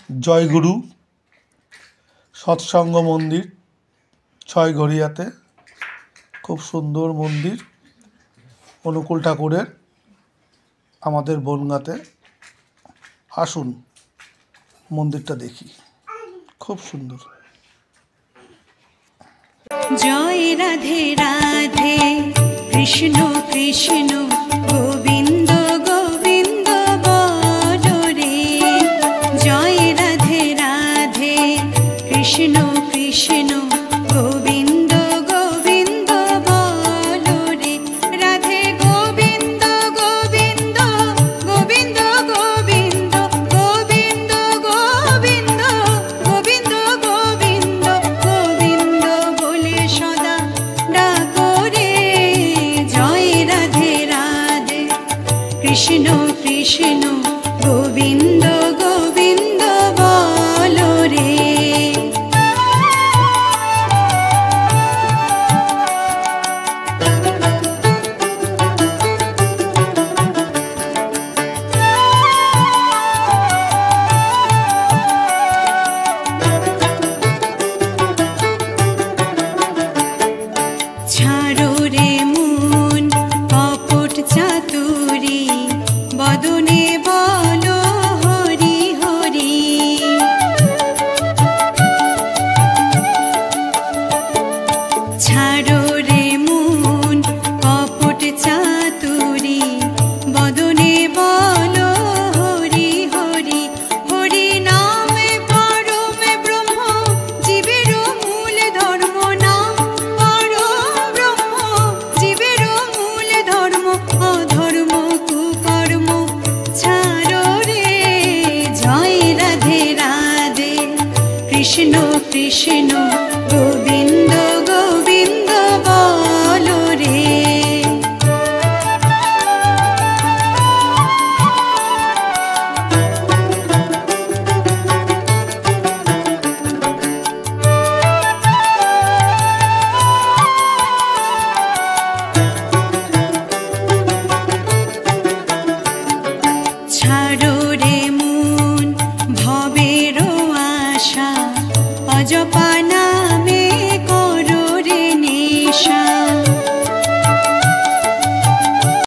জয়গুরু সৎসঙ্গ মন্দির ছয়ঘরিয়াতে, খুব সুন্দর মন্দির। অনুকূল ঠাকুরের আমাদের বনগাঁতে। আসুন মন্দিরটা দেখি, খুব সুন্দর। জয় রাধে রাধে, কৃষ্ণ কৃষ্ণ গোবিন্দ গোবিন্দ বলো রে। জয় রাধে রাধে, কৃষ্ণ কৃষ্ণ গোবিন্দ গোবিন্দ বলো রে। রাধে গোবিন্দ গোবিন্দ গোবিন্দ গোবিন্দ গোবিন্দ গোবিন্দ গোবিন্দ গোবিন্দ গোবিন্দ বলে সদা ডাকো রে। জয় রাধে রাধে, কৃষ্ণ কৃষ্ণ গোবিন্দ গোবিন্দ বলো রে। ছাড়ো রে মন কপট চাতুরি, বদনে বলো হরি হরি। ছাড়ো রে মন কপট চাতুরি, বদনে বলো হরি হরি। হরি নামে পরমে ব্রহ্ম, জীবের মূল ধর্ম। নাম পরম ব্রহ্ম, জীবের মূল ধর্ম। অধর্ম কুকর্ম ছাড়ো রে। জয় রাধে রাধে, কৃষ্ণ কৃষ্ণ